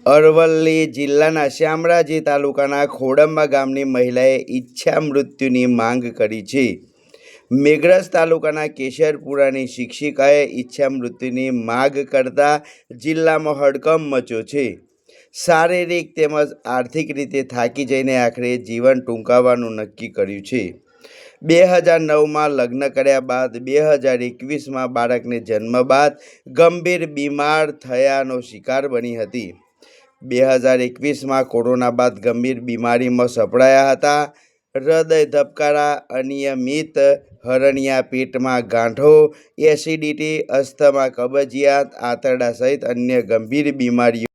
અરવલ્લી જિલ્લાના શામળાજી તાલુકાના ખોડંબા ગામની મહિલાએ ઈચ્છા મૃત્યુની માંગ કરી છે। મેઘરજ તાલુકાના કેશરપુરાની શિક્ષિકાએ ઈચ્છા મૃત્યુની માંગ કરતા જિલ્લામાં હડકંપ મચ્યો છે। શારીરિક તેમજ આર્થિક રીતે થાકી જઈને આખરે જીવન ટૂંકાવવાનું નક્કી કર્યું છે। 2009માં લગ્ન કર્યા બાદ 2021માં બાળકને જન્મ બાદ ગંભીર બીમાર થયાનો શિકાર બની હતી। 2021માં કોરોના બાદ ગંભીર બીમારીમાં સપડાયા હતા। હૃદય ધબકારા, અનિયમિત હરણિયા, પેટમાં ગાંઠો, એસિડિટી, અસ્થમા, કબજિયાત, આંતરડા સહિત અન્ય ગંભીર બીમારીઓ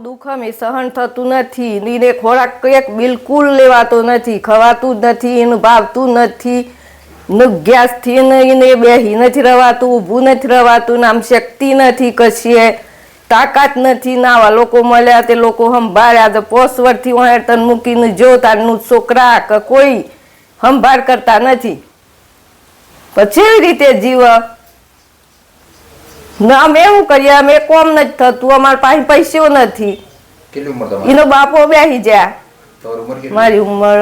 દુઃખ અમે સહન થતું નથી। નીને ખોરાક કંઈક બિલકુલ લેવાતો નથી, ખવાતું જ નથી, એનું ભાવતું નથી, ગેસથી એને બેહી નથી રવાતું, ઊભું નથી રવાતું, આમ શક્તિ નથી, કશીએ તાકાત નથી। નાવા લોકો મળ્યા તે લોકો સંભાળ્યા તો 5 વર્ષથી હું તન મૂકીને જો તારનું છોકરા કે કોઈ સંભાળ કરતા નથી, પછી એવી રીતે જીવ ના અમે શું કરીએ? અમે કોમ નથી થતું, અમારા પાસે પૈસો નથી। એનો બાપો બેસી જાય, મારી ઉંમર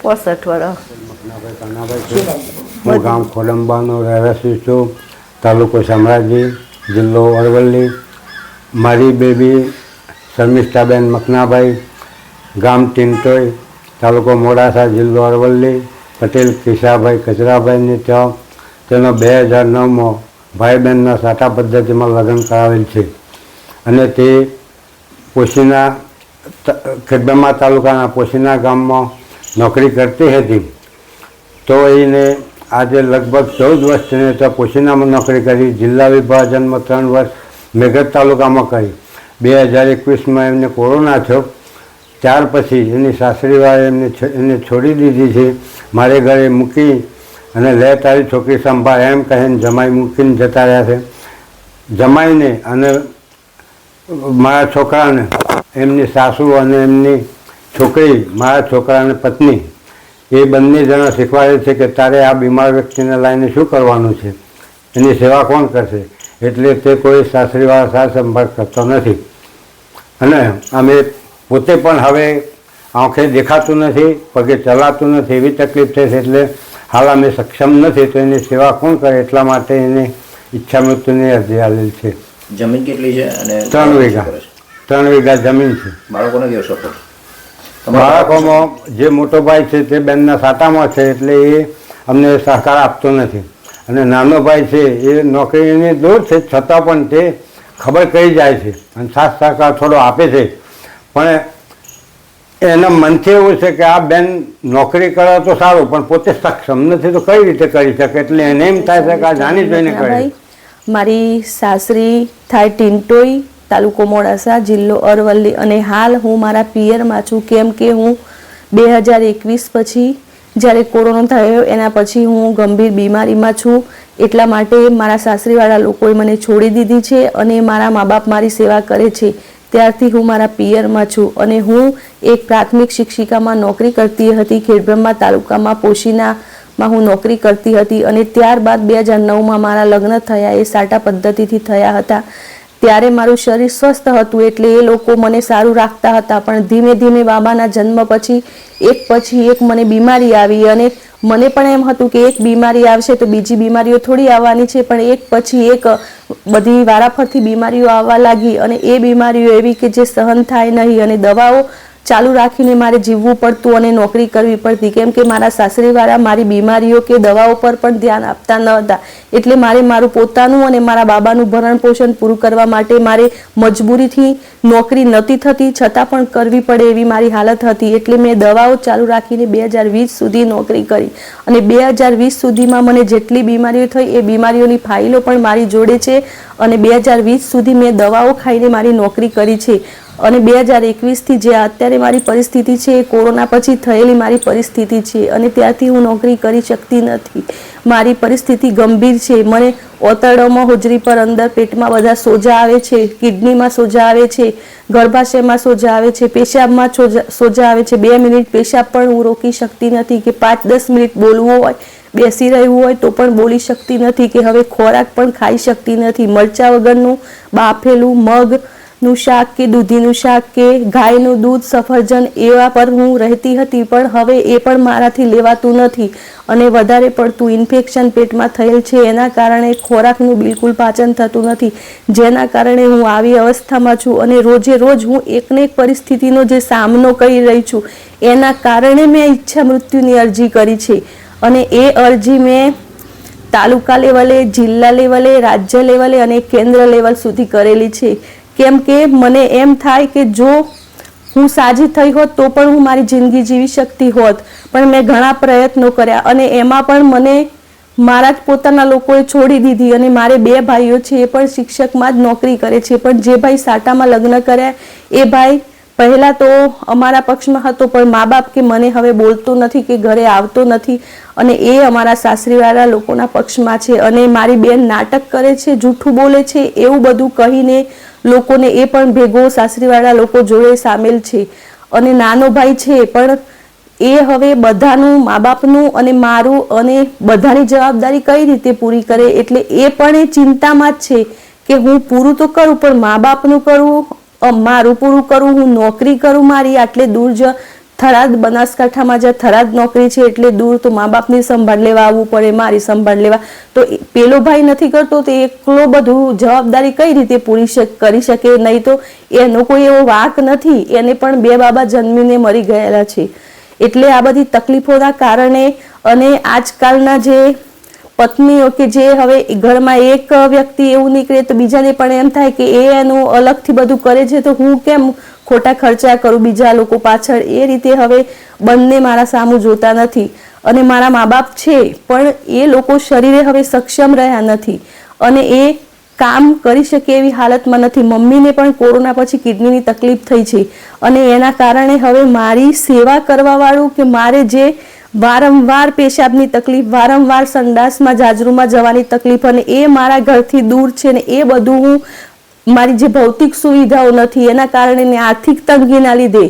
65 વર્ષ। હું ગામ ખોડંબાનો રહેવાસી છું, તાલુકો શામળાજી, જિલ્લો અરવલ્લી। મારી બેબી શર્મિષ્ઠાબેન મકનાભાઈ, ગામ ટીંટોઈ, તાલુકો મોડાસા, જિલ્લો અરવલ્લી, પટેલ કિશાભાઈ કચરાભાઈની ત્યાં તેનો 2009માં ભાઈ બહેનના સાટા પદ્ધતિમાં લગ્ન કરાવેલ છે અને તે પોશીના ખેડબ્રહ્મા તાલુકાના પોશીના ગામમાં નોકરી કરતી હતી। તો એને આજે લગભગ 14 વર્ષ થઈને તો પોશીનામાં નોકરી કરી, જિલ્લા વિભાજનમાં 3 વર્ષ મેઘરજ તાલુકામાં કરી। 2021માં એમને કોરોના થયો, ત્યાર પછી એની સાસરીવાળે એને છોડી દીધી છે। મારે ઘરે મૂકી અને લે તારી છોકરી સંભાળ એમ કહીને જમાઈ મૂકીને જતા રહ્યા છે। જમાઈને અને મારા છોકરાને એમની સાસુ અને એમની છોકરી, મારા છોકરાને પત્ની, એ બંને જણા શીખવાડે છે કે તારે આ બીમાર વ્યક્તિને લાવીને શું કરવાનું છે, એની સેવા કોણ કરશે? એટલે તે કોઈ સાસરીવાળા સાર સંભાળ કરતો નથી અને અમે પોતે પણ હવે આંખે દેખાતું નથી, પગે ચલાતું નથી, એવી તકલીફ થઈ છે। એટલે હાલ અમે સક્ષમ નથી, તો એની સેવા કોણ કરે? એટલા માટે એને ઈચ્છા મૃત્યુની અરજી આવેલ છે। જમીન કેટલી છે? અને 3 વીઘા 3 વીઘા જમીન છે। બાળકોને કેવો સપોર્ટ? બાળકોમાં જે મોટો ભાઈ છે તે બેનના સાટામાં છે, એટલે એ અમને સહકાર આપતો નથી અને નાનો ભાઈ છે એ નોકરીની દૂર છે, છતાં પણ તે ખબર કરી જાય છે અને સાથ સહકાર થોડો આપે છે। પણ એના મનથી એવું છે કે આ બેન નોકરી કરે તો સારું, પણ પોતે સક્ષમ નથી તો કઈ રીતે કરી શકે? એટલે એને એમ થાય છે કે આ જાણી જોઈને કરે। મારી સાસરી થાય ટીંટોઈ, તાલુકો મોડાસા, જિલ્લો અરવલ્લી અને હાલ હું મારા પિયરમાં છું, કેમ કે હું 2021 પછી જ્યારે કોરોના થયો એના પછી હું ગંભીર બીમારીમાં છું। એટલા માટે મારા સાસરીવાળા લોકોએ મને છોડી દીધી છે અને મારા મા બાપ મારી સેવા કરે છે। ત્યારથી હું મારા પિયરમાં છું અને હું એક પ્રાથમિક શિક્ષિકામાં નોકરી કરતી હતી। ખેડબ્રહ્મા તાલુકામાં પોશીનામાં હું નોકરી કરતી હતી અને ત્યારબાદ 2009માં મારા લગ્ન થયા, એ સાટા પદ્ધતિથી થયા હતા। ત્યારે મારું શરીર સ્વસ્થ હતું એટલે એ લોકો મને સારું રાખતા હતા, પણ ધીમે ધીમે બાબાના જન્મ પછી એક મને બીમારી આવી અને મને પણ એમ હતું કે એક બીમારી આવશે તો બીજી બીમારીઓ થોડી આવવાની છે, પણ એક પછી એક બધી વારાફરતી બીમારીઓ આવવા લાગી અને એ બીમારીઓ એવી કે જે સહન થાય નહીં અને દવાઓ ચાલુ રાખીને મારે જીવવું પડતું અને નોકરી કરવી પડતી, કેમ કે મારા સાસરીવાળા મારી બીમારીઓ કે દવાઓ પર પણ ધ્યાન આપતા ન હતા। એટલે મારે મારું પોતાનું અને મારા બાબાનું ભરણ પોષણ પૂરું કરવા માટે મારે મજબૂરીથી નોકરી નહોતી થતી, છતાં પણ કરવી પડે એવી મારી હાલત હતી। એટલે મેં દવાઓ ચાલુ રાખીને 2020 સુધી નોકરી કરી અને 2020 સુધીમાં મને જેટલી બીમારીઓ થઈ એ બીમારીઓની ફાઇલો પણ મારી જોડે છે અને 2020 સુધી મેં દવાઓ ખાઈને મારી નોકરી કરી છે। અને 2021થી જે અત્યારે મારી પરિસ્થિતિ છે એ કોરોના પછી થયેલી મારી પરિસ્થિતિ છે અને ત્યારથી હું નોકરી કરી શકતી નથી। મારી પરિસ્થિતિ ગંભીર છે। મને ઓતરડામાં, હોજરી પર, અંદર પેટમાં બધા સોજા આવે છે, કિડનીમાં સોજા આવે છે, ગર્ભાશયમાં સોજા આવે છે, પેશાબમાં સોજા આવે છે। 2 મિનિટ પેશાબ પણ હું રોકી શકતી નથી કે 5-10 મિનિટ બોલવું હોય બેસી રહ્યું હોય તો પણ બોલી શકતી નથી, કે હવે ખોરાક પણ ખાઈ શકતી નથી. મરચા વગરનું બાફેલું મગનું શાક કે દૂધીનું શાક કે ગાયનું દૂધ, સફરજન એવા પર હું રહેતી હતી, પણ હવે એ પણ મારાથી લેવાતું નથી અને વધારે પડતું ઇન્ફેક્શન પેટમાં થયેલ છે. એના કારણે ખોરાકનું બિલકુલ પાચન થતું નથી, જેના કારણે હું આવી અવસ્થામાં છું અને રોજે રોજ હું એકને એક પરિસ્થિતિનો જે સામનો કરી રહી છું, એના કારણે મેં ઈચ્છા મૃત્યુની અરજી કરી છે. અને એ અરજી મેં તાલુકા લેવલે, જિલ્લા લેવલે, રાજ્ય લેવલે અને કેન્દ્ર લેવલ સુધી કરેલી છે. કેમ કે મને એમ થાય કે જો હું સાજી થઈ હોત તો પણ હું મારી જિંદગી જીવી શકતી હોત, પણ મેં ઘણા પ્રયત્નો કર્યા અને એમાં પણ મને મારા જ પોતાના લોકોએ છોડી દીધી. અને મારે 2 ભાઈઓ છે, એ પણ શિક્ષકમાં જ નોકરી કરે છે, પણ જે ભાઈ સાટામાં લગ્ન કર્યા એ ભાઈ પહેલાં તો અમારા પક્ષમાં હતો, પણ મા બાપ કે મને હવે બોલતો નથી, કે ઘરે આવતો નથી, અને એ અમારા સાસરીવાળા લોકોના પક્ષમાં છે. અને મારી બેન નાટક કરે છે, જૂઠું બોલે છે, એવું બધું કહીને લોકોને એ પણ ભેગો સાસરીવાળા લોકો જોડે સામેલ છે. અને નાનો ભાઈ છે, પણ એ હવે બધાનું, મા બાપનું અને મારું અને બધાની જવાબદારી કઈ રીતે પૂરી કરે, એટલે એ પણ એ ચિંતામાં જ છે કે હું પૂરું તો કરું, પણ મા બાપનું કરું, મારું પૂરું કરું, હું નોકરી કરું મારી આટલે દૂર જ થરાદ, બનાસકાંઠામાં જ્યાં થરાદ નોકરી છે એટલે દૂર, તો મા બાપની સંભાળ લેવા આવવું પડે, મારી સંભાળ લેવા. તો પેલો ભાઈ નથી કરતો તો એકલો બધું જવાબદારી કઈ રીતે પૂરી કરી શકે? નહીં તો એનો કોઈ એવો વાંક નથી, એને પણ 2 બાબા જન્મીને મરી ગયેલા છે. એટલે આ બધી તકલીફોના કારણે અને આજકાલના જે પત્નીઓ કે જે હવે ઘરમાં એક વ્યક્તિ એવું નીકળે તો બીજાને પણ એમ થાય કે એ એનું અલગથી બધું કરે છે, તો હું કેમ ખોટા ખર્ચા કરું બીજા લોકો પાછળ? એ રીતે હવે બંને મારા સામું જોતા નથી. અને મારા મા બાપ છે, પણ એ લોકો શરીરે હવે સક્ષમ રહ્યા નથી અને એ કામ કરી શકે એવી હાલતમાં નથી. મમ્મીને પણ કોરોના પછી કિડનીની તકલીફ થઈ છે અને એના કારણે હવે મારી સેવા કરવાવાળું, કે મારે જે વારંવાર પેશાબની તકલીફ, વારંવાર સંડાસમાં, જાજરૂમાં જવાની તકલીફ, અને એ મારા ઘરથી દૂર છે ને એ બધું હું, મારી જે ભૌતિક સુવિધાઓ નથી એના કારણે ને આર્થિક તંગીના લીધે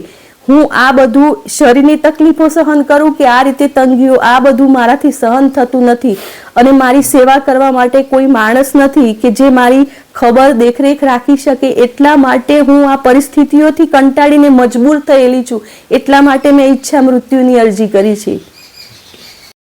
હું આ બધું શરીરની તકલીફો સહન કરું કે આ રીતે તંગીઓ, આ બધું મારાથી સહન થતું નથી. અને મારી સેવા કરવા માટે કોઈ માણસ નથી કે જે મારી ખબર, દેખરેખ રાખી શકે. એટલા માટે હું આ પરિસ્થિતિઓથી કંટાળીને મજબૂર થયેલી છું. એટલા માટે મેં ઈચ્છા મૃત્યુની અરજી કરી છે.